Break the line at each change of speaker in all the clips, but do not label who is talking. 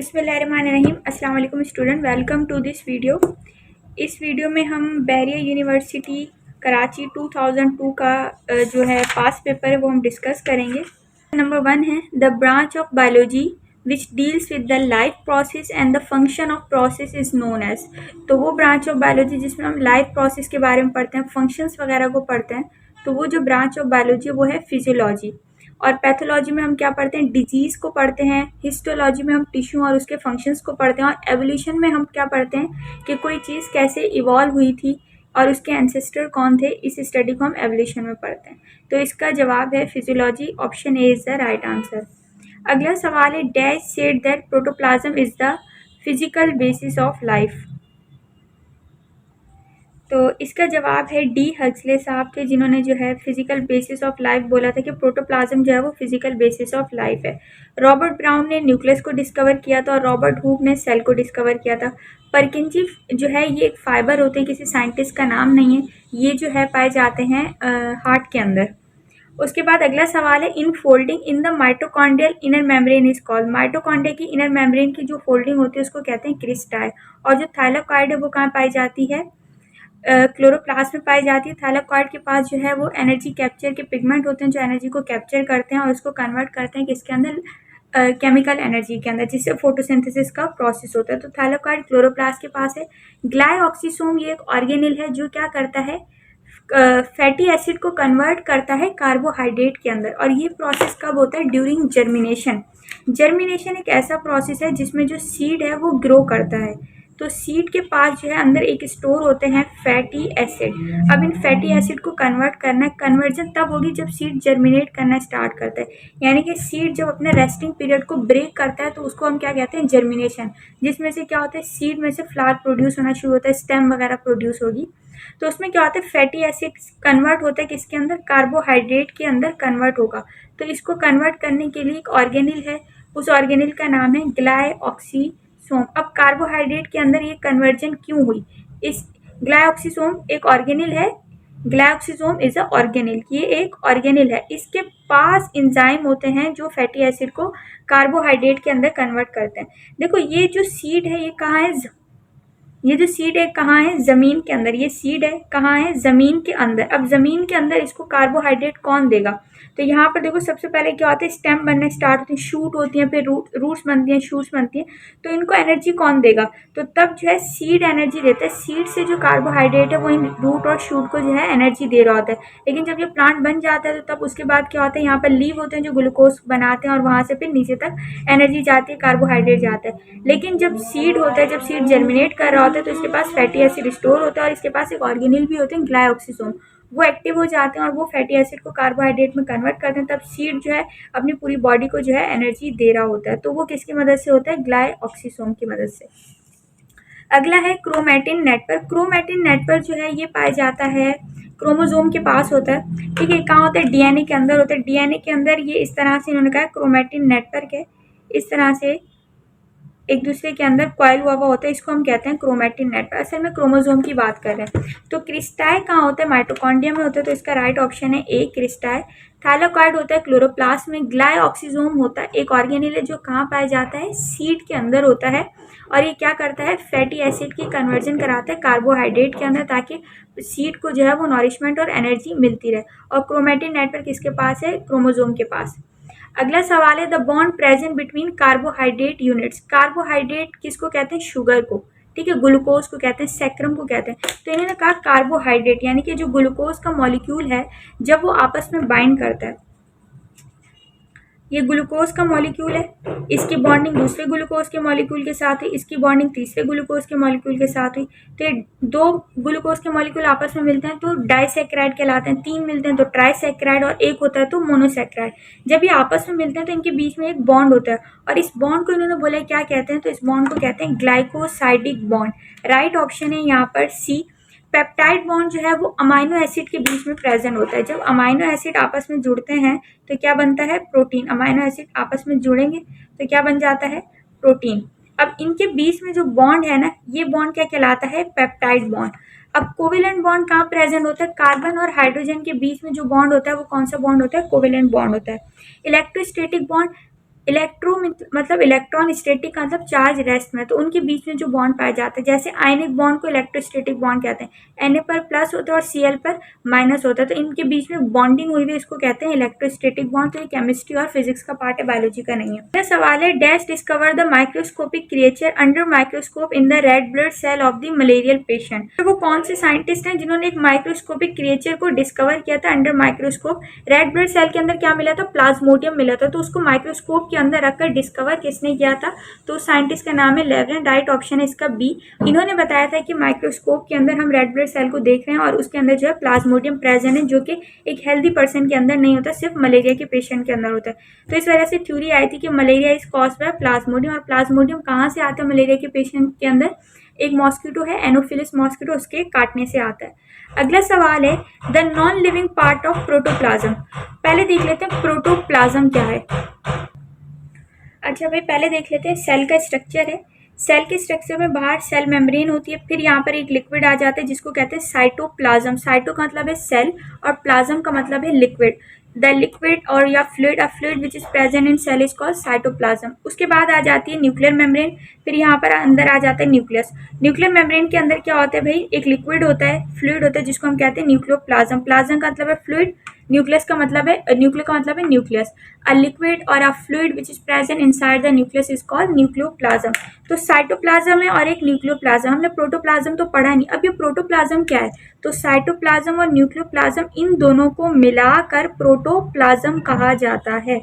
बिस्मिल्लाहिर्रहमानिर्रहीम। अस्सलाम वालेकुम student, welcome to this video. इस वीडियो में हम बैरियर यूनिवर्सिटी कराची 2002 का जो है पास पेपर है वो हम डिस्कस करेंगे। नंबर 1 है the branch of biology which deals with the life process and the function of process is known as. तो वो ब्रांच ऑफ बायोलॉजी जिसमें हम लाइफ प्रोसेस के बारे में पढ़ते हैं, फंक्शंस वगैरह को पढ़ते हैं, तो वो जो ब्रांच ऑफ बायोलॉजी वो है फिजियोलॉजी। और पैथोलॉजी में हम क्या पढ़ते हैं, डिजीज़ को पढ़ते हैं। हिस्टोलॉजी में हम टिश्यू और उसके फंक्शंस को पढ़ते हैं। और एवोल्यूशन में हम क्या पढ़ते हैं कि कोई चीज़ कैसे इवॉल्व हुई थी और उसके एंसेस्टर कौन थे, इस स्टडी को हम एवोल्यूशन में पढ़ते हैं। तो इसका जवाब है physiology, option A is the right answer. अगला सवाल है dash said that protoplasm is the physical basis of life. तो इसका जवाब है डी हक्सले साहब थे, जिन्होंने जो है फिजिकल बेसिस ऑफ लाइफ बोला था कि प्रोटोप्लाज्म जो है वो फिजिकल बेसिस ऑफ लाइफ है। रॉबर्ट ब्राउन ने न्यूक्लियस को डिस्कवर किया था और रॉबर्ट हुक ने सेल को डिस्कवर किया था। परकिंजी जो है ये एक फाइबर होते हैं, किसी साइंटिस्ट का नाम नहीं है। ये जो है पाए जाते हैं हार्ट के अंदर। उसके बाद अगला सवाल है in folding in the mitochondrial inner membrane is called. Mitochondria की इनर मेम्ब्रेन की जो फोल्डिंग होती है उसको कहते हैं क्रिस्टाई। और जो थाइलाकॉइड है वो कहाँ पाई जाती है, क्लोरोप्लास्ट में पाई जाती है। थाइलाकॉइड के पास जो है वो एनर्जी कैप्चर के पिगमेंट होते हैं जो एनर्जी को कैप्चर करते हैं और उसको कन्वर्ट करते हैं किसके अंदर, केमिकल एनर्जी के अंदर, जिससे फोटोसिंथेसिस का प्रोसेस होता है। तो थाइलाकॉइड क्लोरोप्लास्ट के पास है। ग्लाइऑक्सीसोम ये एक ऑर्गेनिल है जो क्या करता है, फैटी एसिड को कन्वर्ट करता है कार्बोहाइड्रेट के अंदर। और ये प्रोसेस कब होता है, ड्यूरिंग जर्मिनेशन। जर्मिनेशन एक ऐसा प्रोसेस है जिसमें जो सीड है वो ग्रो करता है। तो सीड के पास जो है अंदर एक स्टोर होते हैं फैटी एसिड। अब इन फैटी एसिड को कन्वर्ट करना है, कन्वर्जन तब होगी जब सीड जर्मिनेट करना स्टार्ट करता है। यानी कि सीड जब अपने रेस्टिंग पीरियड को ब्रेक करता है तो उसको हम क्या कहते हैं, जर्मिनेशन। जिसमें से क्या होता है, सीड में से फ्लावर प्रोड्यूस होना शुरू होता है, स्टेम वगैरह प्रोड्यूस होगी। तो उसमें क्या होता है, फैटी एसिड कन्वर्ट होता है किसके अंदर, कार्बोहाइड्रेट के अंदर कन्वर्ट होगा। तो इसको कन्वर्ट करने के लिए एक ऑर्गेनिल है, उस ऑर्गेनिल का नाम है ग्लाइऑक्सीसोम। अब कार्बोहाइड्रेट के अंदर ये कन्वर्जन क्यों हुई, इस ग्लाइऑक्सीसोम एक ऑर्गेनिल है। ग्लाइऑक्सीसोम इज अ ऑर्गेनिल, ये एक ऑर्गेनिल है। इसके पास एंजाइम होते हैं जो फैटी एसिड को कार्बोहाइड्रेट के अंदर कन्वर्ट करते हैं। देखो ये जो सीड है ये कहाँ है, ये जो सीड है कहाँ है, जमीन के अंदर। ये सीड है कहाँ है, जमीन के अंदर। अब जमीन के अंदर इसको कार्बोहाइड्रेट कौन देगा, तो यहाँ पर देखो सबसे पहले क्या होता है, स्टेम बनने स्टार्ट होती है, शूट होती है, फिर रूट्स बनती हैं, शूट्स बनती हैं। तो इनको एनर्जी कौन देगा, तो तब जो है सीड एनर्जी देता है। सीड से जो कार्बोहाइड्रेट है वो इन रूट और शूट को जो है एनर्जी दे रहा होता है। लेकिन जब ये प्लांट बन जाता है तो तब उसके बाद क्या होता है, यहाँ पर लीव होते हैं जो ग्लूकोज बनाते हैं और वहाँ से फिर नीचे तक एनर्जी जाती है, कार्बोहाइड्रेट जाता है। लेकिन जब सीड होता है, जब सीड जर्मिनेट कर रहा होता है तो इसके पास फैटी एसिड स्टोर होता है और इसके पास एक ऑर्गेनिल भी होते हैं ग्लाइऑक्सीसोम। वो एक्टिव हो जाते हैं और वो फैटी एसिड को कार्बोहाइड्रेट में कन्वर्ट करते हैं। तब सीड जो है अपनी पूरी बॉडी को जो है एनर्जी दे रहा होता है। तो वो किसकी मदद से होता है, ग्लाइऑक्सीसोम की मदद से। अगला है क्रोमैटिन नेटवर्क। क्रोमैटिन नेटवर्क जो है ये पाया जाता है क्रोमोसोम के पास होता है, ठीक है। कहाँ होता है, डीएनए के अंदर होता है। डीएनए के अंदर ये इस तरह से इन्होंने कहा क्रोमैटिन नेटवर्क है, इस तरह से एक दूसरे के अंदर कॉइल हुआ होता है, इसको हम कहते हैं क्रोमैटिन नेटवर्क। असल में क्रोमोसोम की बात कर रहे हैं। तो क्रिस्टाई कहाँ होता है, माइटोकॉन्ड्रिया में होता है, तो इसका राइट ऑप्शन है ए क्रिस्टाई। थाइलाकॉइड होता है क्लोरोप्लास्ट में। ग्लाइऑक्सीसोम होता है एक ऑर्गेनिल है जो कहाँ पाया जाता है, सीड के अंदर होता है। और ये क्या करता है, फैटी एसिड की कन्वर्जन कराता है कार्बोहाइड्रेट के अंदर, ताकि सीड को जो है वो नॉरिशमेंट और एनर्जी मिलती रहे। और क्रोमैटिन नेटवर्क किसके पास है, क्रोमोसोम के पास। अगला सवाल है the bond present between carbohydrate units. Carbohydrate किसको कहते हैं, शुगर को, ठीक है। ग्लूकोज को कहते हैं, सैक्रम को कहते हैं। तो इन्होंने कहा कार्बोहाइड्रेट यानी कि जो ग्लूकोज का मॉलिक्यूल है जब वो आपस में बाइंड करता है, ये ग्लूकोज का मॉलिक्यूल है, इसकी बॉन्डिंग दूसरे ग्लूकोज के मॉलिक्यूल के साथ हुई, इसकी बॉन्डिंग तीसरे ग्लूकोज के मॉलिक्यूल के साथ हुई। तो ये दो ग्लूकोज के मॉलिक्यूल आपस में मिलते हैं तो डाइसैकेराइड कहलाते हैं, तीन मिलते हैं तो ट्राइसैकेराइड, और एक होता है तो मोनोसैकेराइड। जब ये आपस में मिलते हैं तो इनके बीच में एक बॉन्ड होता है और इस बॉन्ड को इन्होंने बोला क्या कहते हैं, तो इस बॉन्ड को कहते हैं ग्लाइकोसाइडिक बॉन्ड। राइट ऑप्शन है यहाँ पर सी। पेप्टाइड बॉन्ड जो है वो अमाइनो एसिड के बीच में प्रेजेंट होता है। जब अमाइनो एसिड आपस में जुड़ते हैं तो क्या बनता है, प्रोटीन। अमाइनो एसिड आपस में जुड़ेंगे तो क्या बन जाता है, प्रोटीन। अब इनके बीच में जो बॉन्ड है ना, ये बॉन्ड क्या कहलाता है, पेप्टाइड बॉन्ड। अब कोवेलेंट बॉन्ड कहाँ प्रेजेंट होता है, कार्बन और हाइड्रोजन के बीच में जो बॉन्ड होता है वो कौन सा बॉन्ड होता है, कोवेलेंट बॉन्ड होता है। इलेक्ट्रोस्टैटिक बॉन्ड, इलेक्ट्रो मतलब इलेक्ट्रॉन स्टैटिक का मतलब चार्ज रेस्ट में, तो उनके बीच में जो बॉन्ड पाया जाता है, जैसे आयनिक बॉन्ड को इलेक्ट्रोस्टैटिक बॉन्ड कहते हैं, Na पर प्लस होता है और Cl पर माइनस होता है, तो इनके बीच में बॉन्डिंग हुई है, इसको कहते हैं इलेक्ट्रोस्टैटिक बॉन्ड। तो ये केमिस्ट्री और फिजिक्स का पार्ट है, बायोलॉजी का नहीं है। यह सवाल है, dash discover the microscopic creature under microscope in the red blood cell of the malarial patient. तो वो कौन से साइंटिस्ट हैं जिन्होंने एक माइक्रोस्कोपिक क्रिएचर को डिस्कवर किया था under microscope? Red blood cell के अंदर क्या मिला था? प्लाज्मोडियम मिला था, तो उसको माइक्रोस्कोप के अंदर रखकर डिस्कवर किसने किया था? तो साइंटिस्ट का नाम है लेवरेन। राइट ऑप्शन है इसका बी। इन्होंने बताया था कि माइक्रोस्कोप के अंदर हम रेड ब्लड सेल को देख रहे हैं और उसके अंदर जो है प्लाज्मोडियम प्रेजेंट है, जो कि एक हेल्दी पर्सन के अंदर नहीं होता, सिर्फ मलेरिया के पेशेंट के अंदर होता है। तो इस वजह से थ्योरी आई थी कि malaria is caused by Plasmodium. और प्लाज्मोडियम कहाँ से आता है मलेरिया के पेशेंट के अंदर? एक मॉस्किटो है, एनोफिलिस मॉस्किटो, उसके काटने से आता है। अगला सवाल है, the non living part of protoplasm. पहले देख लेते हैं प्रोटोप्लाज्म क्या है। अच्छा भाई, पहले देख लेते हैं सेल का स्ट्रक्चर है। सेल के स्ट्रक्चर में बाहर सेल मेम्ब्रेन होती है, फिर यहाँ पर एक लिक्विड आ जाता है जिसको कहते हैं साइटोप्लाज्म। साइटो का मतलब है सेल और प्लाज्म का मतलब है लिक्विड। द लिक्विड और या fluid, a fluid which is present in cell is called cytoplasm. उसके बाद आ जाती है न्यूक्लियर मेम्ब्रेन, फिर यहाँ पर अंदर आ जाता है न्यूक्लियस। न्यूक्लियर मेम्ब्रेन के अंदर क्या होता है भाई? एक लिक्विड होता है, फ्लूइड होता है, जिसको हम कहते हैं न्यूक्लियोप्लाज्म। प्लाज्म का मतलब है फ्लूइड, न्यूक्लियस का मतलब है न्यूक्लियो का मतलब है न्यूक्लियस। अ लिक्विड और अ fluid which is present inside the nucleus is called nucleoplasm. तो साइटोप्लाज्म है और एक न्यूक्लियोप्लाज्म। हमने प्रोटोप्लाज्म तो पढ़ा नहीं, अब ये प्रोटोप्लाज्म क्या है? तो साइटोप्लाज्म और न्यूक्लियोप्लाज्म, इन दोनों को मिलाकर प्रोटोप्लाज्म कहा जाता है।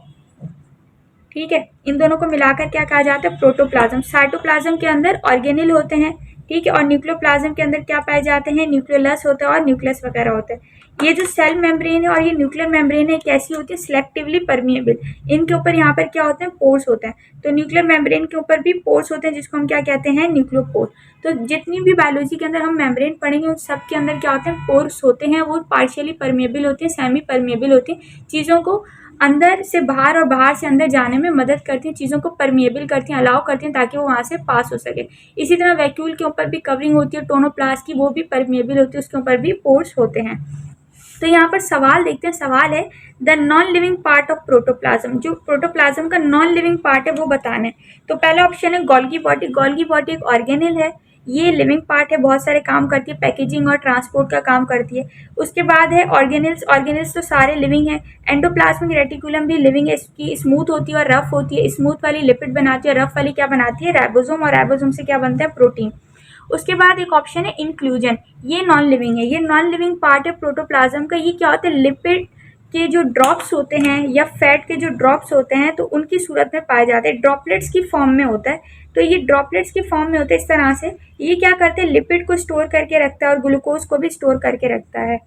ठीक है, इन दोनों को मिलाकर क्या कहा जाता है? प्रोटोप्लाज्म। साइटोप्लाज्म के अंदर ऑर्गेनेल होते हैं, ठीक है, और न्यूक्लियोप्लाज्म के अंदर क्या पाए जाते हैं? न्यूक्लियोलस होता है और न्यूक्लियस वगैरह होता है। ये जो सेल मेम्ब्रेन है और ये न्यूक्लियर मेम्ब्रेन है, कैसी होती है? Selectively permeable. इनके ऊपर यहाँ पर क्या होते हैं? पोर्स होते हैं। तो न्यूक्लियर मेम्ब्रेन के ऊपर भी पोर्स होते हैं, जिसको हम क्या कहते हैं? न्यूक्लियोपोर। तो जितनी भी बायोलॉजी के अंदर हम मेम्ब्रेन पढ़ेंगे, उन सब के अंदर क्या होते हैं? पोर्स होते हैं। वो पार्शियली परमिएबल होते हैं, सेमी परमिएबल होते हैं, चीज़ों को अंदर से बाहर और बाहर से अंदर जाने में मदद करती हैं, चीज़ों को परमिएबल करती हैं, अलाउ करती हैं, ताकि वो वहाँ से पास हो सके। इसी तरह वैक्यूल के ऊपर भी कवरिंग होती है टोनोप्लास्ट की, वो भी परमिएबल होती है, उसके ऊपर भी पोर्स होते हैं। तो यहाँ पर सवाल देखते हैं। सवाल है, the non living part of protoplasm. जो प्रोटोप्लाज्म का नॉन लिविंग पार्ट है वो बताना है। तो पहला ऑप्शन है गोल्गी बॉडी। गोल्गी बॉडी एक ऑर्गेनेल है, ये लिविंग पार्ट है, बहुत सारे काम करती है, पैकेजिंग और ट्रांसपोर्ट का काम करती है। उसके बाद है ऑर्गेनेल्स। ऑर्गेनेल्स तो सारे लिविंग है। एंडोप्लाज्मिक रेटिकुलम भी लिविंग है, इसकी स्मूथ होती है और रफ होती है। स्मूथ वाली लिपिड बनाती है, रफ वाली क्या बनाती है? राइबोसोम, और राइबोसोम से क्या बनता है? प्रोटीन। उसके बाद एक ऑप्शन है इंक्लूजन, ये नॉन लिविंग है। ये नॉन लिविंग पार्ट है प्रोटोप्लाज्म का। ये क्या होता है? लिपिड के जो ड्रॉप्स होते हैं या फैट के जो ड्रॉप्स होते हैं, तो उनकी सूरत में पाए जाते हैं, ड्रॉपलेट्स की फॉर्म में होता है। तो ये ड्रॉपलेट्स की फॉर्म में होते हैं इस तरह से। ये क्या करते हैं? लिपिड को स्टोर करके रखता है और ग्लूकोज को भी स्टोर करके रखता है।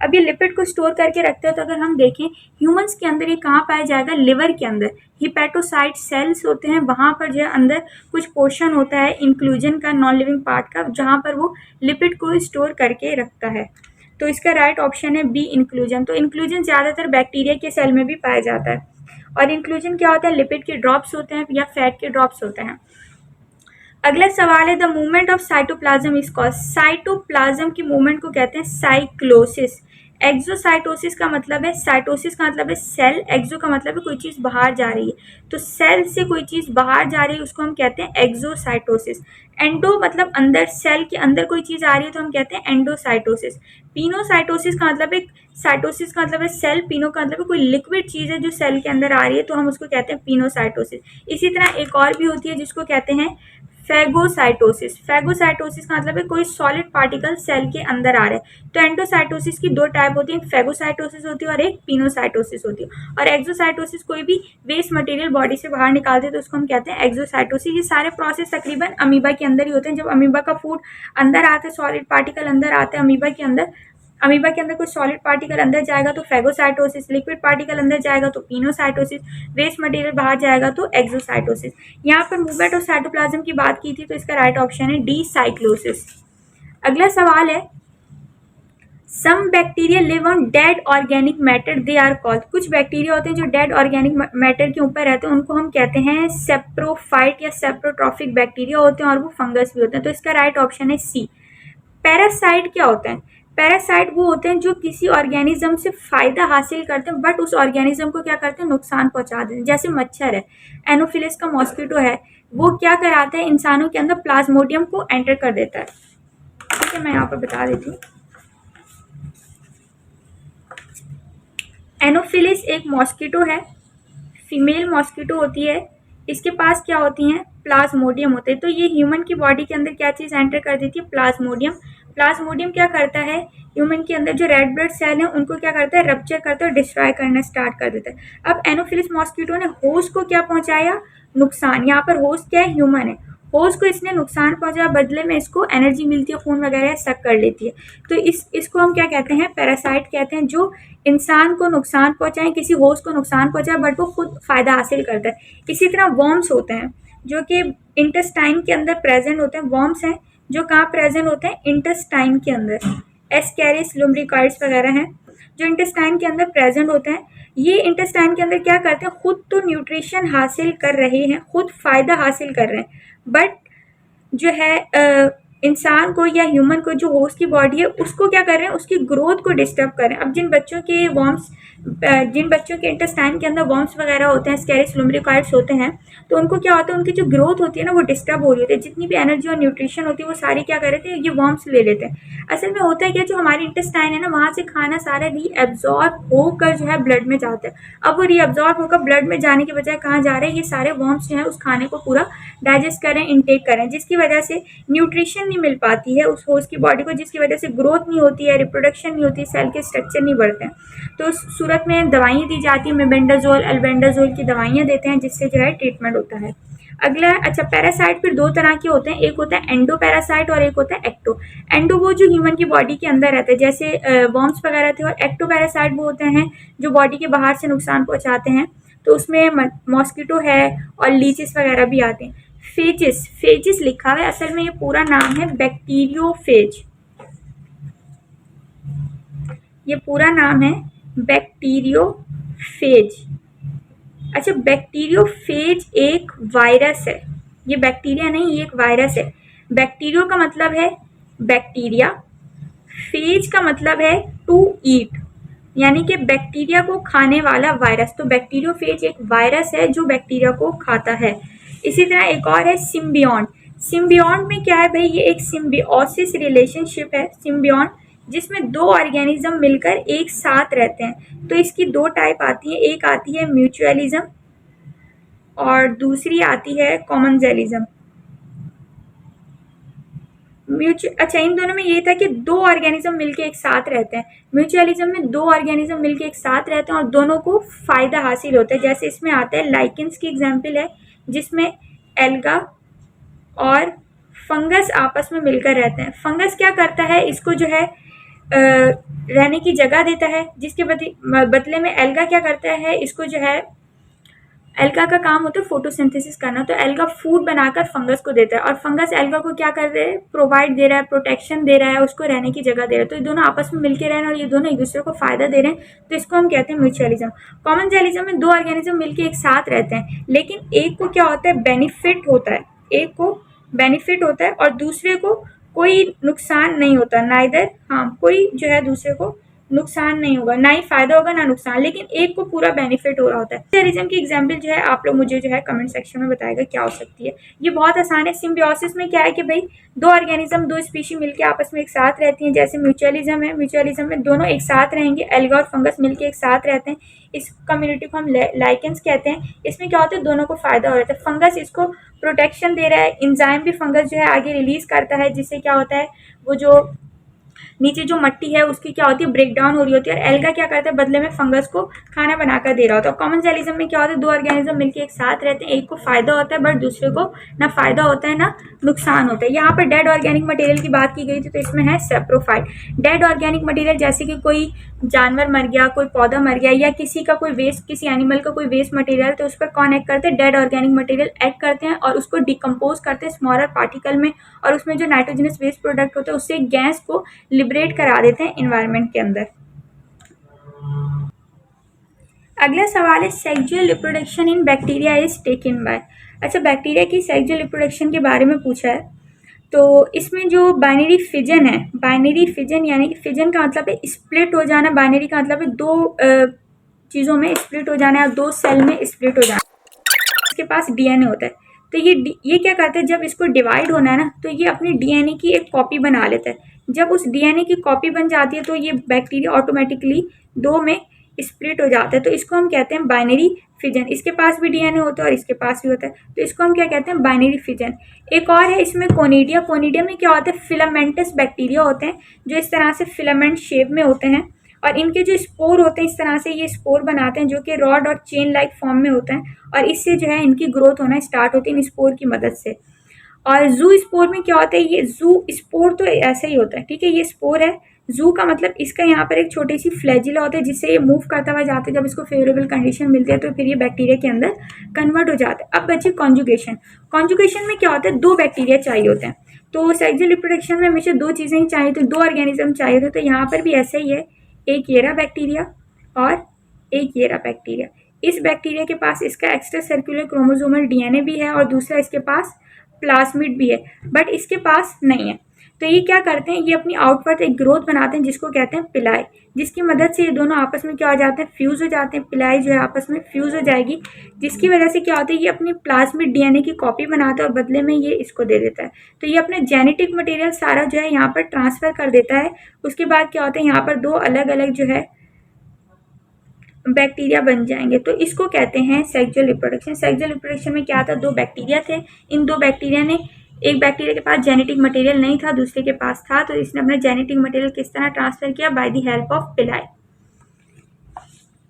अब ये लिपिड को स्टोर करके रखते हैं, तो अगर हम देखें ह्यूमंस के अंदर ये कहाँ पाया जाएगा? लिवर के अंदर। हिपैटोसाइट सेल्स होते हैं, वहाँ पर जो है अंदर कुछ पोर्शन होता है इंक्लूजन का, नॉन लिविंग पार्ट का, जहाँ पर वो लिपिड को स्टोर करके रखता है। तो इसका राइट ऑप्शन है बी, इंक्लूजन। तो इंक्लूजन ज़्यादातर बैक्टीरिया के सेल में भी पाया जाता है। और इंक्लूजन क्या होता है? लिपिड के ड्रॉप्स होते हैं या फैट के ड्रॉप्स होते हैं। अगला सवाल है, the movement of cytoplasm is called. Cytoplasm की मूवमेंट को कहते हैं साइक्लोसिस। एक्सोसाइटोसिस का मतलब है, साइटोसिस का मतलब है सेल, एक्सो का मतलब है कोई चीज़ बाहर जा रही है। तो सेल से कोई चीज़ बाहर जा रही है, उसको हम कहते हैं एक्सोसाइटोसिस। एंडो मतलब अंदर, सेल के अंदर कोई चीज़ आ रही है तो हम कहते हैं एंडोसाइटोसिस। पिनोसाइटोसिस का मतलब है, साइटोसिस का मतलब है सेल, पिनो का मतलब है कोई लिक्विड चीज़ है जो सेल के अंदर आ रही है, तो हम उसको कहते हैं पिनोसाइटोसिस। इसी तरह एक और भी होती है जिसको कहते हैं फैगोसाइटोसिस। फैगोसाइटोसिस का मतलब है कोई सॉलिड पार्टिकल सेल के अंदर आ रहा है। तो एंडोसाइटोसिस की दो टाइप होती है, एक फैगोसाइटोसिस होती है और एक पिनोसाइटोसिस होती है। और एक्सोसाइटोसिस कोई भी वेस्ट मटेरियल बॉडी से बाहर निकालते हैं तो उसको हम कहते हैं एक्सोसाइटोसिस। ये सारे प्रोसेस तकरीबन अमीबा के अंदर ही होते हैं। जब अमीबा का फूड अंदर आता है, सॉलिड पार्टिकल अंदर आते हैं अमीबा के अंदर, अमीबा के अंदर कोई सॉलिड पार्टिकल अंदर जाएगा तो फैगोसाइटोसिस, लिक्विड पार्टिकल अंदर जाएगा तो पिनोसाइटोसिस, वेस्ट मटेरियल बाहर जाएगा तो एक्सोसाइटोसिस। यहाँ पर मूवमेंट ऑफ साइटोप्लाज्म की बात की थी, तो इसका राइट ऑप्शन है डी, साइक्लोसिस। अगला सवाल है, some bacteria live on dead organic matter, they are called. कुछ बैक्टीरिया होते हैं जो डेड ऑर्गेनिक मैटर के ऊपर रहते हैं, उनको हम कहते हैं सेप्रोफाइट या सेप्रोट्रॉफिक बैक्टीरिया होते हैं, और वो फंगस भी होते हैं। तो इसका राइट ऑप्शन है सी। पैरासाइट क्या होते हैं? पैरासाइट वो होते हैं जो किसी ऑर्गेनिज्म से फायदा हासिल करते हैं बट उस ऑर्गेनिज्म को क्या करते हैं, नुकसान पहुंचा देते हैं। जैसे मच्छर है, एनोफिलिस का मॉस्किटो है, वो क्या कराता है, इंसानों के अंदर प्लाज्मोडियम को एंटर कर देता है। ठीक है, मैं यहाँ पर बता देती हूँ। एनोफिलिस एक मॉस्किटो है, फीमेल मॉस्किटो होती है। इसके पास क्या होती हैं, प्लाज्मोडियम होते हैं। तो ये ह्यूमन की बॉडी के अंदर क्या चीज़ एंटर कर देती है, प्लाज्मोडियम। प्लाज्मोडियम क्या करता है, ह्यूमन के अंदर जो रेड ब्लड सेल है उनको क्या करता है, रप्चर करता है और डिस्ट्रॉय करना स्टार्ट कर देता है। अब एनोफिलिस मॉस्किटो ने होस्ट को क्या पहुंचाया, नुकसान। यहाँ पर होस्ट क्या है, ह्यूमन है। होस्ट को इसने नुकसान पहुंचाया, बदले में इसको एनर्जी मिलती है, खून वगैरह सक कर लेती है। तो इसको हम क्या कहते हैं, पैरासाइट कहते हैं, जो इंसान को नुकसान पहुंचाए, किसी होस्ट को नुकसान पहुंचाए बट वो खुद फायदा हासिल करता है। इसी तरह वर्म्स होते हैं जो कि इंटेस्टाइन के अंदर प्रेजेंट होते हैं। वर्म्स हैं जो कहाँ प्रेजेंट होते हैं, इंटेस्टाइन के अंदर। एस्कैरिस, लुम्ब्रिकॉइड्स वगैरह हैं जो इंटेस्टाइन के अंदर प्रेजेंट होते हैं। ये इंटेस्टाइन के अंदर क्या करते हैं, खुद तो न्यूट्रिशन हासिल कर रहे हैं, खुद फायदा हासिल कर रहे हैं, बट जो है इंसान को या ह्यूमन को, जो होस्ट की बॉडी है, उसको क्या कर रहे हैं, उसकी ग्रोथ को डिस्टर्ब कर रहे हैं। अब जिन बच्चों के इंटेस्टाइन के अंदर वर्म्स वगैरह होते हैं, स्कैरिस, लुम्ब्रिकॉइड्स होते हैं, तो उनको क्या होता है, उनकी जो ग्रोथ होती है ना वो डिस्टर्ब हो रही होती है। जितनी भी एनर्जी और न्यूट्रिशन होती है वो सारी क्या कर रहे थे, ये वर्म्स ले लेते हैं। असल में होता है क्या, जो हमारी इंटेस्टाइन है ना, वहाँ से खाना सारा रीअब्जॉर्ब होकर जो है ब्लड में जाता है। अब वो रीअब्जॉर्ब होकर ब्लड में जाने की बजाय कहाँ जा रहे हैं, ये सारे वर्म्स जो है उस खाने को पूरा डाइजेस्ट करें, इनटेक करें, जिसकी वजह से न्यूट्रिशन नहीं मिल पाती है उस होस्ट की बॉडी को, जिसकी वजह से ग्रोथ नहीं होती है, रिप्रोडक्शन नहीं होती, सेल के स्ट्रक्चर नहीं बढ़ते हैं। तो उस सूरत में दवाइयाँ दी जाती है, मेबेंडाजोल, अल्बेंडाजोल की दवाइयाँ देते हैं, जिससे जो है ट्रीटमेंट होता है। अगला, अच्छा, पैरासाइट फिर दो तरह के होते हैं, एक होता है एंडो पैरासाइट और एक होता है एक्टो। एंडो वो जो ह्यूमन की बॉडी के अंदर रहते हैं, जैसे वर्म्स वगैरह थे, और एक्टो पैरासाइट वो होते हैं जो बॉडी के बाहर से नुकसान पहुंचाते हैं। तो उसमें मॉस्किटो है और लीचेस वगैरह भी आते हैं। फेजिस, फेजिस लिखा हुआ है, असल में ये पूरा नाम है बैक्टीरियोफेज। ये पूरा नाम है बैक्टीरियोफेज। अच्छा, बैक्टीरियोफेज एक वायरस है, ये बैक्टीरिया नहीं, ये एक वायरस है। बैक्टीरियो का मतलब है बैक्टीरिया, फेज का मतलब है टू ईट, यानी कि बैक्टीरिया को खाने वाला वायरस। तो बैक्टीरियोफेज एक वायरस है जो बैक्टीरिया को खाता है। इसी तरह एक और है सिम्बियोन्ट। सिम्बियोन्ट में क्या है भाई, ये एक सिम्बियोसिस रिलेशनशिप है, सिम्बियोन्ट, जिसमें दो ऑर्गेनिज्म मिलकर एक साथ रहते हैं। तो इसकी दो टाइप आती है, एक आती है म्यूचुअलिज्म और दूसरी आती है कॉमनजेलिज्म। अच्छा, इन दोनों में ये था कि दो ऑर्गेनिज्म मिलके एक साथ रहते हैं। म्यूचुअलिज्म में दो ऑर्गेनिज्म मिलके एक साथ रहते हैं और दोनों को फायदा हासिल होता है। जैसे इसमें आता है, लाइकेंस की एग्जांपल है, जिसमें एल्गा और फंगस आपस में मिलकर रहते हैं। फंगस क्या करता है, इसको जो है रहने की जगह देता है, जिसके बदले में एल्गा क्या करता है, इसको जो है, एल्गा का काम होता है फोटोसिंथेसिस करना, तो एल्गा फूड बनाकर फंगस को देता है और फंगस एल्गा को क्या कर रहे हैं, प्रोवाइड दे रहा है, प्रोटेक्शन दे रहा है, उसको रहने की जगह दे रहा है। तो ये दोनों आपस में मिलकर रह रहे हैं और ये दोनों एक दूसरे को फायदा दे रहे हैं, तो इसको हम कहते हैं म्यूचुअलिज्म। कॉमनजेलिज्म में दो ऑर्गेनिज्म मिलकर एक साथ रहते हैं, लेकिन एक को क्या होता है, बेनिफिट होता है, एक को बेनिफिट होता है और दूसरे को कोई नुकसान नहीं होता, नाइदर, हाँ, कोई जो है दूसरे को नुकसान नहीं होगा, ना ही फायदा होगा ना नुकसान, लेकिन एक को पूरा बेनिफिट हो रहा होता है। टेररिज्म की एग्जांपल जो है आप लोग मुझे जो है कमेंट सेक्शन में बताएगा क्या हो सकती है। ये बहुत आसान है। सिम्बियोसिस में क्या है कि भाई दो ऑर्गेनिज्म, दो स्पीशी मिलकर आपस में एक साथ रहती हैं। जैसे म्यूचुअलिज्म है, म्यूचुअलिज्म में दोनों एक साथ रहेंगे, एल्गा और फंगस मिलकर एक साथ रहते हैं। इस कम्युनिटी को हम लाइकेंस कहते हैं। इसमें क्या होता है, दोनों को फायदा हो रहा है। फंगस इसको प्रोटेक्शन दे रहा है, इंजाइम भी फंगस जो है आगे रिलीज करता है, जिससे क्या होता है, वो जो नीचे जो मट्टी है उसकी क्या होती है, ब्रेक डाउन हो रही होती है, और एल्गा क्या करता है, बदले में फंगस को खाना बनाकर दे रहा होता है। कॉमनजेलिज्म में क्या होता है, दो ऑर्गेनिज्म मिलकर एक साथ रहते हैं, एक को फायदा होता है बट दूसरे को ना फायदा होता है ना नुकसान होता है। यहाँ पर डेड ऑर्गेनिक मटेरियल की बात की गई थी, तो इसमें है सेप्रोफाइट। डेड ऑर्गेनिक मटेरियल जैसे कि कोई जानवर मर गया, कोई पौधा मर गया, या किसी का कोई वेस्ट, किसी एनिमल का कोई वेस्ट मटेरियल, तो उस पर कौन एक्ट करते हैं, डेड ऑर्गेनिक मटेरियल एक्ट करते हैं और उसको डिकम्पोज करते हैं स्मॉलर पार्टिकल में, और उसमें जो नाइट्रोजनस वेस्ट प्रोडक्ट होते हैं उससे गैस को लिबरेट करा देते हैं एनवायरनमेंट के अंदर। अगला सवाल है, sexual reproduction in bacteria is taken by. अच्छा, बैक्टीरिया की सेक्सुअल रिप्रोडक्शन के बारे में पूछा है। तो इसमें जो बाइनरी फिजन है, बाइनरी फिजन यानी कि फिजन का मतलब है स्प्लिट हो जाना, बाइनरी का मतलब है दो चीज़ों में स्प्लिट हो जाना या दो सेल में स्प्लिट हो जाना। इसके पास डीएनए होता है, तो ये क्या करता है, जब इसको डिवाइड होना है ना, तो ये अपनी डीएनए की एक कॉपी बना लेता है। जब उस डीएनए की कॉपी बन जाती है तो ये बैक्टीरिया ऑटोमेटिकली दो में स्प्लिट हो जाता है, तो इसको हम कहते हैं बाइनरी फिजन। इसके पास भी डीएनए होता है और इसके पास भी होता है, तो इसको हम क्या कहते हैं, बाइनरी फिजन। एक और है इसमें कोनिडिया। कोनिडिया में क्या होता है, फिलामेंटस बैक्टीरिया होते हैं जो इस तरह से फिलामेंट शेप में होते हैं, और इनके जो स्पोर होते हैं इस तरह से ये स्पोर बनाते हैं जो कि रॉड और चेन लाइक फॉर्म में होते हैं, और इससे जो है इनकी ग्रोथ होना स्टार्ट होती है इन स्पोर की मदद से। और जू स्पोर में क्या होता है, ये जू स्पोर तो ऐसा ही होता है, ठीक है, ये स्पोर है। जू का मतलब इसका यहाँ पर एक छोटी सी फ्लैजिला होता है जिससे ये मूव करता हुआ जाता है, जब इसको फेवरेबल कंडीशन मिलती है तो फिर ये बैक्टीरिया के अंदर कन्वर्ट हो जाता है। अब बचे कॉन्जुगेशन। कॉन्जुगेशन में क्या होता है, दो बैक्टीरिया चाहिए होते हैं, तो सेक्सुअल रिप्रोडक्शन में हमेशा दो चीज़ें ही चाहिए, तो दो ऑर्गेनिज्म चाहिए थे, तो यहाँ पर भी ऐसा ही है, एक येरा बैक्टीरिया और एक येरा बैक्टीरिया। इस बैक्टीरिया के पास इसका एक्स्ट्रा सर्कुलर क्रोमोसोमल डीएनए भी है और दूसरा इसके पास प्लाज्मिड भी है, बट इसके पास नहीं है। तो ये क्या करते हैं, ये अपनी आउटवर्ड एक ग्रोथ बनाते हैं जिसको कहते हैं पिलाई, जिसकी मदद से ये दोनों आपस में क्या हो जाते हैं, फ्यूज हो जाते हैं। पिलाई जो है आपस में फ्यूज हो जाएगी, जिसकी वजह से क्या होता है, ये अपनी प्लाज्मिड डीएनए की कॉपी बनाता है और बदले में ये इसको दे देता है। तो ये अपना जेनेटिक मटेरियल सारा जो है यहाँ पर ट्रांसफर कर देता है। उसके बाद क्या होता है, यहाँ पर दो अलग अलग जो है बैक्टीरिया बन जाएंगे, तो इसको कहते हैं सेक्सुअल रिप्रोडक्शन। सेक्सुअल रिप्रोडक्शन में क्या था, दो बैक्टीरिया थे, इन दो बैक्टीरिया ने, एक बैक्टीरिया के पास जेनेटिक मटेरियल नहीं था, दूसरे के पास था, तो इसने अपना जेनेटिक मटेरियल किस तरह ट्रांसफर किया, बाय द हेल्प ऑफ पिलाई।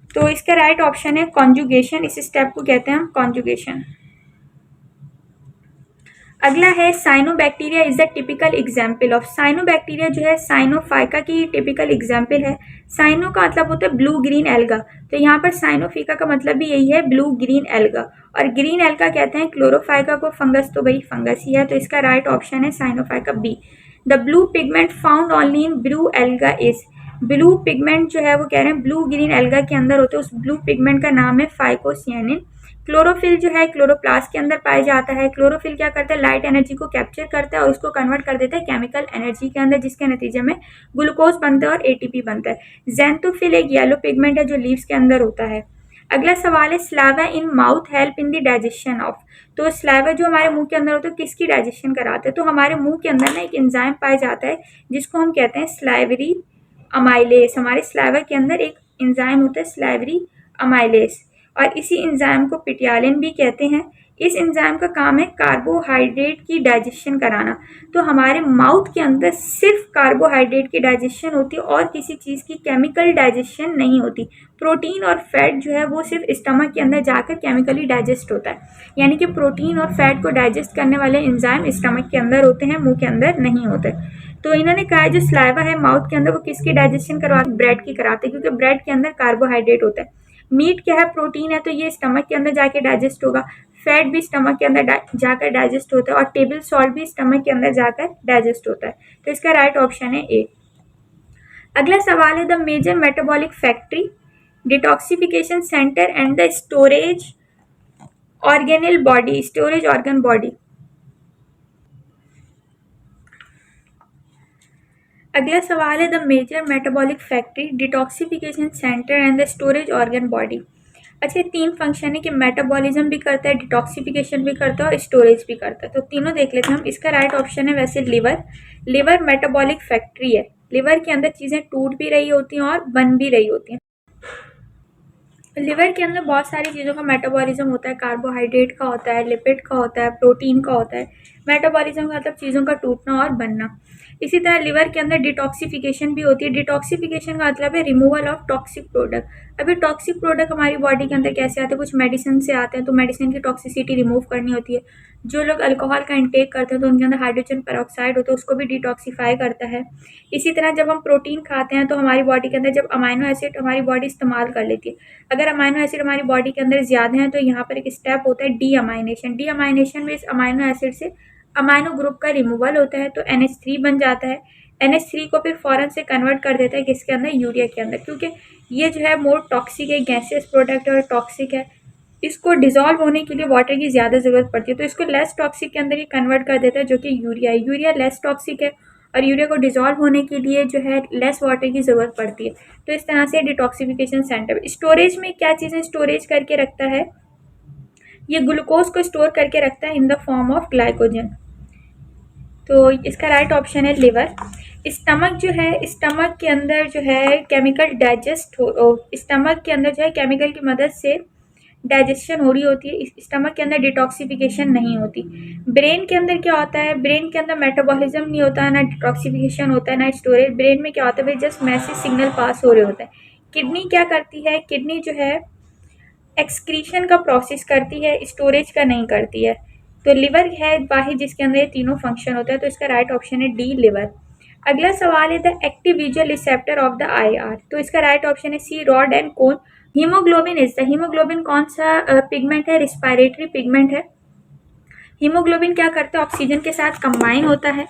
तो इसका राइट ऑप्शन है कॉन्जुगेशन। इस स्टेप को कहते हैं हम कॉन्जुगेशन। अगला है cyanobacteria is the typical example of. Cyanobacteria जो है साइनोफाइका की टिपिकल एग्जाम्पल है। साइनो का मतलब होता है ब्लू ग्रीन एल्गा, तो यहाँ पर साइनोफिका का मतलब भी यही है, ब्लू ग्रीन एल्गा। और ग्रीन एल्गा कहते हैं क्लोरोफाइका को, फंगस तो भाई फंगस ही है, तो इसका राइट ऑप्शन है cyanophyceae B. The blue pigment found only in blue algae is. Blue pigment जो है वो कह रहे हैं ब्लू ग्रीन एल्गा के अंदर होते हैं, उस ब्लू पिगमेंट का नाम है फाइकोसियानिन। क्लोरोफिल जो है क्लोरोप्लास्ट के अंदर पाया जाता है। क्लोरोफिल क्या करता है, लाइट एनर्जी को कैप्चर करता है और उसको कन्वर्ट कर देता है केमिकल एनर्जी के अंदर, जिसके नतीजे में ग्लूकोज बनता है और एटीपी बनता है। ज़ैंथोफिल एक येलो पिगमेंट है जो लीव्स के अंदर होता है। अगला सवाल है Slava in mouth help in the digestion of. तो स्लावा जो हमारे मुंह के अंदर होता है किसकी डाइजेशन कराता है, तो हमारे मुंह के अंदर ना एक एंजाइम पाया जाता है जिसको हम कहते हैं स्लाइवरी अमाइलेस। हमारे स्लावा के अंदर एक एंजाइम होता है स्लाइवरी अमाइलेस, और इसी एंजाइम को पिटियालिन भी कहते हैं। इस एंजाइम का काम है कार्बोहाइड्रेट की डाइजेशन कराना। तो हमारे माउथ के अंदर सिर्फ कार्बोहाइड्रेट की डाइजेशन होती है और किसी चीज़ की केमिकल डाइजेशन नहीं होती। प्रोटीन और फैट जो है वो सिर्फ स्टमक के अंदर जाकर केमिकली डाइजेस्ट होता है, यानी कि प्रोटीन और फैट को डाइजेस्ट करने वाले एंजाइम स्टमक के अंदर होते हैं, मुंह के अंदर नहीं होते। तो इन्होंने कहा है जो स्लाइवा है माउथ के अंदर वो किसकी डाइजेशन करवाते, ब्रेड की कराते हैं, क्योंकि ब्रेड के अंदर कार्बोहाइड्रेट होता है। मीट क्या है, प्रोटीन है, तो ये स्टमक के अंदर जाके डाइजेस्ट होगा। फैट भी स्टमक के अंदर जाकर डाइजेस्ट होता है और टेबल सॉल्ट भी स्टमक के अंदर जाकर डाइजेस्ट होता है, तो इसका राइट ऑप्शन है ए। अगला सवाल है the major metabolic factory, detoxification centre and the storage organelle body. Storage organ body. अगला सवाल है the major metabolic factory, detoxification centre and the storage organ body. अच्छा, तीन फंक्शन है कि मेटाबॉलिज्म भी करता है, डिटॉक्सिफिकेशन भी करता है और स्टोरेज भी करता है, तो तीनों देख लेते हैं हम। इसका राइट ऑप्शन है वैसे लिवर। लिवर मेटाबॉलिक फैक्ट्री है। लिवर के अंदर चीज़ें टूट भी रही होती हैं और बन भी रही होती हैं। लिवर के अंदर बहुत सारी चीज़ों का मेटाबॉलिज्म होता है, कार्बोहाइड्रेट का होता है, लिपिड का होता है, प्रोटीन का होता है। मेटाबॉलिज्म का मतलब चीज़ों का टूटना और बनना। इसी तरह लिवर के अंदर डिटॉक्सिफिकेशन भी होती है। डिटॉक्सिफिकेशन का मतलब है रिमूवल ऑफ टॉक्सिक प्रोडक्ट। अभी टॉक्सिक प्रोडक्ट हमारी बॉडी के अंदर कैसे आते हैं, कुछ मेडिसिन से आते हैं, तो मेडिसिन की टॉक्सिसिटी रिमूव करनी होती है। जो लोग अल्कोहल का इंटेक करते हैं तो उनके अंदर हाइड्रोजन पेरोक्साइड होता है, उसको भी डिटॉक्सीफाई करता है। इसी तरह जब हम प्रोटीन खाते हैं तो हमारी बॉडी के अंदर जब अमाइनो एसिड हमारी बॉडी इस्तेमाल कर लेती है, अगर अमाइनो एसिड हमारी बॉडी के अंदर ज़्यादा है तो यहाँ पर एक स्टेप होता है डी अमाइनेशन। डी अमाइनेशन में इस अमाइनो एसिड से अमाइनो ग्रुप का रिमूवल होता है, तो NH3 बन जाता है। NH3 को फिर फ़ौरन से कन्वर्ट कर देता है किसके अंदर, यूरिया के अंदर, क्योंकि ये जो है मोर टॉक्सिक है, गैसियस प्रोडक्ट और टॉक्सिक है। इसको डिजॉल्व होने के लिए वाटर की ज़्यादा ज़रूरत पड़ती है, तो इसको लेस टॉक्सिक के अंदर ये कन्वर्ट कर देता है, जो कि यूरिया है। यूरिया लेस टॉक्सिक है और यूरिया को डिजॉल्व होने के लिए जो है लेस वाटर की ज़रूरत पड़ती है। तो इस तरह से डिटॉक्सिफिकेशन सेंटर। स्टोरेज में क्या चीज़ें स्टोरेज करके रखता है, ये ग्लूकोज को स्टोर करके रखता है in the form of glycogen. तो इसका राइट ऑप्शन है लिवर। स्टमक जो है, स्टमक के अंदर जो है केमिकल डाइजेस्ट हो, स्टमक के अंदर जो है केमिकल की मदद से डाइजेशन हो रही होती है, स्टमक के अंदर डिटॉक्सिफिकेशन नहीं होती। ब्रेन के अंदर क्या होता है, ब्रेन के अंदर मेटाबॉलिज्म नहीं होता है, ना डिटॉक्सिफिकेशन होता है, ना स्टोरेज। ब्रेन में क्या होता है भाई, जस्ट मैसेज सिग्नल पास हो रहे होते हैं। किडनी क्या करती है, किडनी जो है एक्सक्रीशन का प्रोसेस करती है, स्टोरेज का नहीं करती है। तो लिवर है वाहिद जिसके अंदर ये तीनों फंक्शन होता है, तो इसका राइट ऑप्शन है डी लिवर। अगला सवाल है the active visual receptor of the eye are, तो इसका राइट ऑप्शन है C rod and cone. Haemoglobin is the, haemoglobin कौन सा पिगमेंट है, रिस्पायरेटरी पिगमेंट है। हीमोग्लोबिन क्या करता है, ऑक्सीजन के साथ कंबाइन होता है।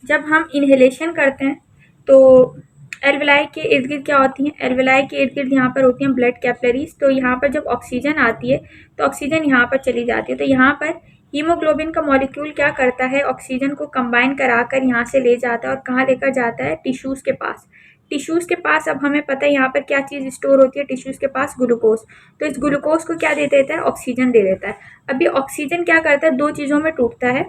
जब हम इनहेलेशन करते हैं तो एल्वेलाई के इर्द गिर्द क्या होती हैं, एल्वेलाई के इर्द गिर्द यहाँ पर होती हैं ब्लड कैपिलरीज। तो यहाँ पर जब ऑक्सीजन आती है तो ऑक्सीजन यहाँ पर चली जाती है, तो यहाँ पर हीमोग्लोबिन का मॉलिक्यूल क्या करता है, ऑक्सीजन को कंबाइन कराकर यहाँ से ले जाता है और कहाँ लेकर जाता है, टिश्यूज़ के पास। टिश्यूज़ के पास अब हमें पता है यहाँ पर क्या चीज़ स्टोर होती है, टिश्यूज़ के पास ग्लूकोज। तो इस ग्लूकोज को क्या दे देता है, ऑक्सीजन दे देता है। अभी ऑक्सीजन क्या करता है, दो चीज़ों में टूटता है।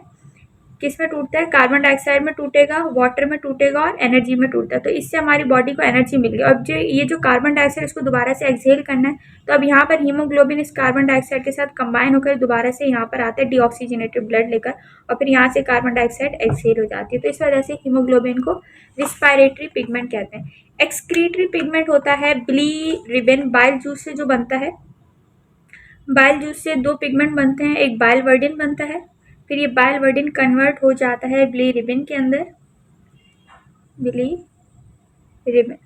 किस में टूटता है, कार्बन डाइऑक्साइड में टूटेगा, वाटर में टूटेगा और एनर्जी में टूटता है। तो इससे हमारी बॉडी को एनर्जी मिल गई। अब जो ये जो कार्बन डाइऑक्साइड इसको दोबारा से एक्सहेल करना है, तो अब यहाँ पर हीमोग्लोबिन इस कार्बन डाइऑक्साइड के साथ कंबाइन होकर दोबारा से यहाँ पर आता है डीऑक्सीजनेटेड ब्लड लेकर, और फिर यहाँ से कार्बन डाइऑक्साइड एक्सहेल हो जाती है। तो इस वजह से हीमोग्लोबिन को रिस्पायरेटरी पिगमेंट कहते हैं। एक्सक्रीटरी पिगमेंट होता है बिलीरिबिन, बाइल जूस से जो बनता है। बाइल जूस से दो पिगमेंट बनते हैं, एक बाइलवर्डिन बनता है, फिर ये बाइलवर्डिन कन्वर्ट हो जाता है बिलीरिबिन के अंदर, बिलीरिबिन।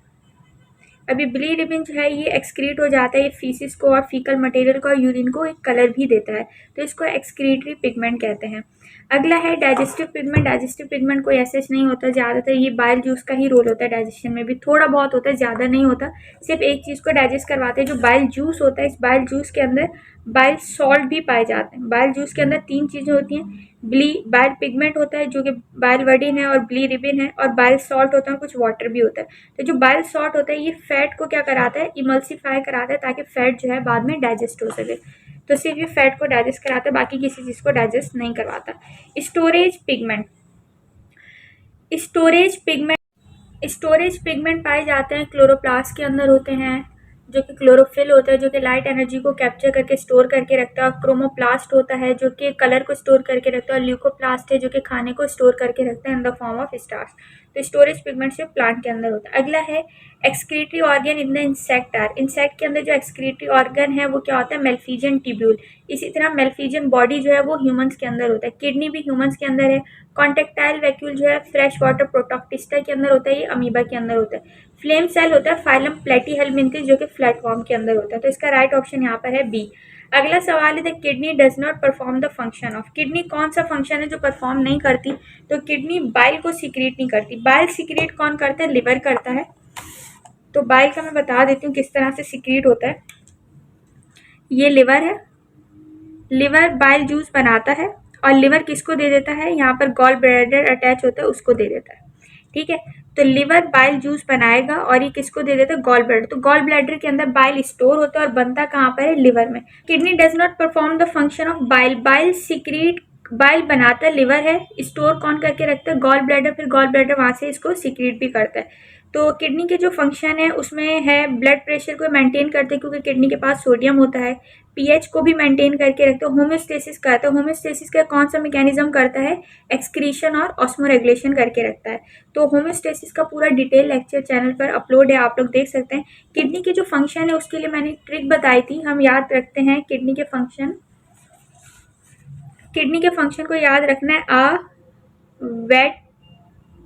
अभी बिलीरिबिन जो है ये एक्सक्रीट हो जाता है, ये फीसिस को और फीकल मटेरियल को और यूरिन को एक कलर भी देता है, तो इसको एक्सक्रीटरी पिगमेंट कहते हैं। अगला है डाइजेस्टिव पिगमेंट। डाइजेस्टिव पिगमेंट कोई ऐसा नहीं होता, ज़्यादातर ये बाइल जूस का ही रोल होता है डाइजेशन में भी, थोड़ा बहुत होता है, ज़्यादा नहीं होता। सिर्फ एक चीज़ को डाइजेस्ट करवाते हैं, जो बाइल जूस होता है। इस बाइल जूस के अंदर बाइल सॉल्ट भी पाए जाते हैं। बाइल जूस के अंदर तीन चीज़ें होती हैं, बाइल पिगमेंट होता है जो कि बाइलवर्डिन है और बिलीरिबिन है, और बाइल सॉल्ट होता है, कुछ वाटर भी होता है। तो जो बाइल सॉल्ट होता है ये फैट को क्या कराता है, इमल्सिफाई कराता है, ताकि फैट जो है बाद में डाइजेस्ट हो सके। तो सिर्फ ये फैट को डाइजेस्ट कराता है, बाकी किसी चीज़ को डाइजेस्ट नहीं करवाता। Storage pigment. स्टोरेज पिगमेंट पाए जाते हैं क्लोरोप्लास्ट के अंदर होते हैं, जो कि क्लोरोफिल होता है, जो कि लाइट एनर्जी को कैप्चर करके स्टोर करके रखता है। क्रोमोप्लास्ट होता है जो कि कलर को स्टोर करके रखता है, और ल्यूकोप्लास्ट है जो कि खाने को स्टोर करके रखता है in the form of starch. तो स्टोरेज पिगमेंट सिर्फ प्लांट के अंदर होता है। अगला है excretory organ in the insect are. Insect के अंदर जो एक्सक्रीटरी ऑर्गन है वो क्या होता है, मेल्फिजियन ट्यूब्यूल। इसी तरह मेल्फिजियन बॉडी जो है वो ह्यूमंस के अंदर होता है। किडनी भी ह्यूमंस के अंदर है। कॉन्टेक्टाइल वैक्यूल जो है फ्रेश वाटर प्रोटोक्टिस्टा के अंदर होता है, ये अमीबा के अंदर होता है। फ्लेम सेल होता है फाइलम प्लेटीहेल्मिन्थिस, जो कि प्लेटफॉर्म के अंदर होता है। तो इसका राइट ऑप्शन यहाँ पर है बी। अगला सवाल है the kidney does not perform the function of. Kidney कौन सा फंक्शन है जो परफॉर्म नहीं करती, तो किडनी बाइल को सीक्रेट नहीं करती। बाइल सीक्रेट कौन करता है, लिवर करता है। तो बाइल का मैं बता देती हूँ किस तरह से सीक्रेट होता है। ये लिवर है, लिवर बाइल जूस बनाता है, और लिवर किसको दे देता है, यहाँ पर गॉल ब्लैडर अटैच होता है उसको दे देता है। ठीक है, तो लिवर बाइल जूस बनाएगा और ये किसको दे देता है, गॉल ब्लैडर। तो गॉल ब्लैडर के अंदर बाइल स्टोर होता है और बनता कहाँ पर है, लिवर में। Kidney does not perform the function of bile. Bile secret, bile बनाता है लिवर है, स्टोर कौन करके रखता है, गॉल ब्लैडर। फिर गॉल ब्लैडर वहाँ से इसको सीक्रेट भी करता है। तो किडनी के जो फंक्शन है उसमें है ब्लड प्रेशर को मेंटेन करते हैं, क्योंकि किडनी के पास सोडियम होता है। पीएच को भी मेंटेन करके रखते हैं। होम्योस्टेसिस करता है। होम्योस्टेसिस का कौन सा मैकेनिज्म करता है, एक्सक्रीशन और ऑस्मोरेगुलेशन करके रखता है। तो होम्योस्टेसिस का पूरा डिटेल लेक्चर चैनल पर अपलोड है, आप लोग देख सकते हैं। किडनी के जो फंक्शन है उसके लिए मैंने ट्रिक बताई थी, हम याद रखते हैं किडनी के फंक्शन। किडनी के फंक्शन को याद रखना है आ वेट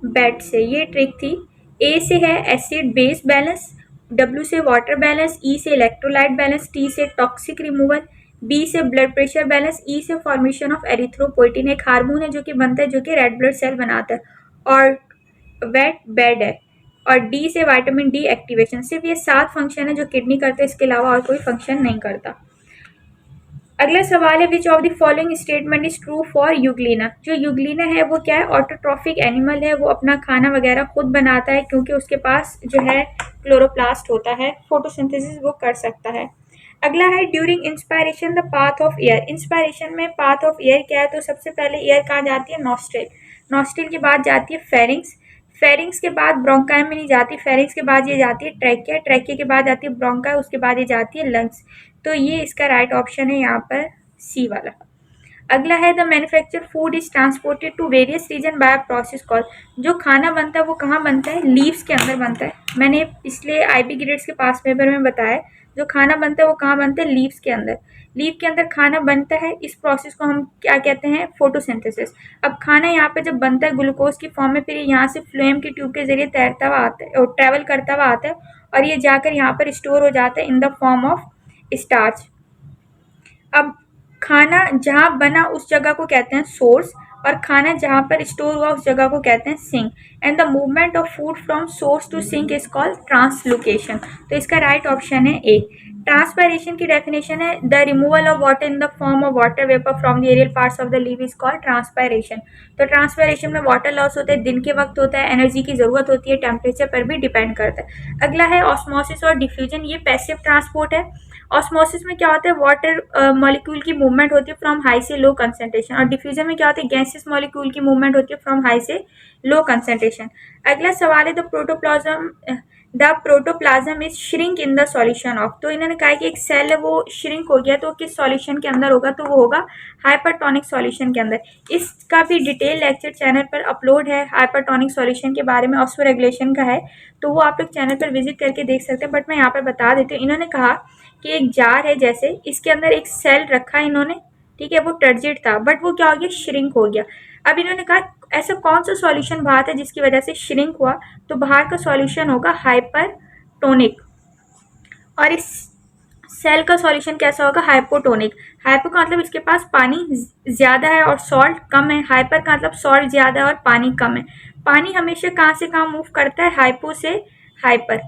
बेड से, ये ट्रिक थी। ए से है एसिड बेस बैलेंस, डब्ल्यू से वाटर बैलेंस, ई से इलेक्ट्रोलाइट बैलेंस, टी से टॉक्सिक रिमूवल, बी से ब्लड प्रेशर बैलेंस, ई से फॉर्मेशन ऑफ एरिथ्रोपोइटिन, एक हार्मोन है जो कि बनता है जो कि रेड ब्लड सेल बनाता है, और वेट बेड है, और डी से विटामिन डी एक्टिवेशन। सिर्फ ये 7 फंक्शन है जो किडनी करता है, इसके अलावा और कोई फंक्शन नहीं करता। अगला सवाल है which of the following statement is true for Euglena. जो यूग्लिना है वो क्या है, ऑटोट्रॉफिक एनिमल है, वो अपना खाना वगैरह खुद बनाता है क्योंकि उसके पास जो है क्लोरोप्लास्ट होता है, फोटोसिंथेसिस वो कर सकता है। अगला है during inspiration the path of air. Inspiration में पाथ ऑफ एयर क्या है, तो सबसे पहले एयर कहाँ जाती है, नॉस्ट्रिल, नॉस्ट्रिल के बाद जाती है फेरिंग्स, फेरिंग्स के बाद ब्रोंकाई में नहीं जाती, फेरिंग्स के बाद ये जाती है ट्रैकिया, ट्रैकिया के बाद जाती है ब्रोंकाई, उसके बाद ये जाती है लंग्स। तो ये इसका राइट ऑप्शन है यहाँ पर सी वाला। अगला है the manufacture food is transported to various region by process call. जो खाना बनता है वो कहाँ बनता है, लीव्स के अंदर बनता है। मैंने पिछले IB ग्रेड्स के पास पेपर में बताया जो खाना बनता है वो कहाँ बनता है, लीव्स के अंदर। लीव के अंदर खाना बनता है, इस प्रोसेस को हम क्या कहते हैं, फोटोसिंथेसिस। अब खाना यहाँ पे जब बनता है ग्लूकोज की फॉर्म में, फिर यहाँ से फ्लोएम की ट्यूब के जरिए तैरता हुआ आता है और ट्रैवल करता हुआ आता है और ये जाकर यहाँ पर स्टोर हो जाता है in the form of starch. अब खाना जहाँ बना उस जगह को कहते हैं सोर्स और खाना जहाँ पर स्टोर हुआ उस जगह को कहते हैं sink. And the movement of food from source to sink is called translocation. तो इसका राइट ऑप्शन है ए। ट्रांसपायरेशन की डेफिनेशन है the removal of water in the form of water vapour from the aerial parts of the leave is called transpiration. तो transpiration में water loss होता है, दिन के वक्त होता है, एनर्जी की जरूरत होती है, टेम्परेचर पर भी डिपेंड करता है। अगला है ऑस्मोसिस और डिफ्यूजन, ये पैसिव ट्रांसपोर्ट है। ऑस्मोसिस में क्या होता है, वाटर मॉलिक्यूल की मूवमेंट होती है फ्रॉम हाई से लो कंसंट्रेशन, और डिफ्यूजन में क्या होता है, गैसेस मॉलिक्यूल की मूवमेंट होती है फ्रॉम हाई से लो कंसंट्रेशन। अगला सवाल है the protoplasm is shrink in the solution of. तो इन्होंने कहा कि एक सेल है वो श्रिंक हो गया, तो किस सॉल्यूशन के अंदर होगा, तो वो होगा हाइपरटोनिक सॉल्यूशन के अंदर। इसका भी डिटेल लेक्चर चैनल पर अपलोड है, हाइपरटोनिक सॉल्यूशन के बारे में, ऑस्मो रेगुलेशन का है, तो वो आप लोग चैनल पर विजिट करके देख सकते हैं। बट मैं यहाँ पर बता देती हूँ, इन्होंने कहा कि एक जार है जैसे, इसके अंदर एक सेल रखा इन्होंने, ठीक है, वो टर्जिड था बट वो क्या हो गया, श्रिंक हो गया। अब इन्होंने कहा ऐसा कौन सा सॉल्यूशन बाहर था जिसकी वजह से श्रिंक हुआ, तो बाहर का सॉल्यूशन होगा हाइपरटोनिक, और इस सेल का सॉल्यूशन कैसा होगा, हाइपोटोनिक। हाइपो का मतलब इसके पास पानी ज्यादा है और सॉल्ट कम है, हाइपर का मतलब सॉल्ट ज्यादा है और पानी कम है। पानी हमेशा कहाँ से कहाँ मूव करता है, हाइपो से हाइपर,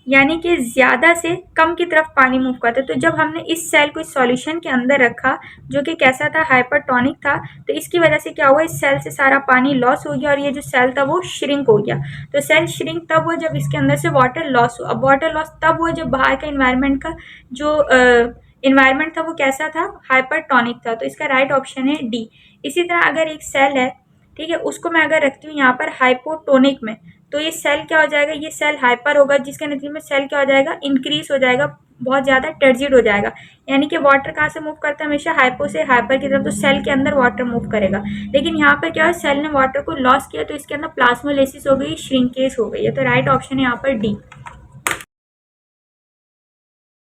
यानी कि ज्यादा से कम की तरफ पानी मूव करता है। तो जब हमने इस सेल को इस सॉल्यूशन के अंदर रखा जो कि कैसा था, हाइपरटोनिक था, तो इसकी वजह से क्या हुआ, इस सेल से सारा पानी लॉस हो गया और ये जो सेल था वो श्रिंक हो गया। तो सेल श्रिंक तब हुआ जब इसके अंदर से वाटर लॉस हुआ। अब वाटर लॉस तब हुआ जब बाहर का इन्वायरमेंट का जो इन्वायरमेंट था वो कैसा था, हाइपरटोनिक था। तो इसका राइट ऑप्शन है डी। इसी तरह अगर एक सेल है, ठीक है, उसको मैं अगर रखती हूँ यहाँ पर हाइपोटोनिक में, तो ये सेल क्या हो जाएगा, ये सेल हाइपर होगा, जिसके नतीजे में सेल क्या हो जाएगा, इंक्रीज हो जाएगा, बहुत ज्यादा टर्जिड हो जाएगा। यानी कि वाटर कहाँ से मूव करता है, हमेशा हाइपो से हाइपर की तरफ, तो सेल के अंदर वाटर मूव करेगा। लेकिन यहाँ पर क्या है, सेल ने वाटर को लॉस किया तो इसके अंदर प्लाज्मोलाइसिस हो गई, श्रिंकेज हो गई है। तो राइट ऑप्शन है यहाँ पर डी।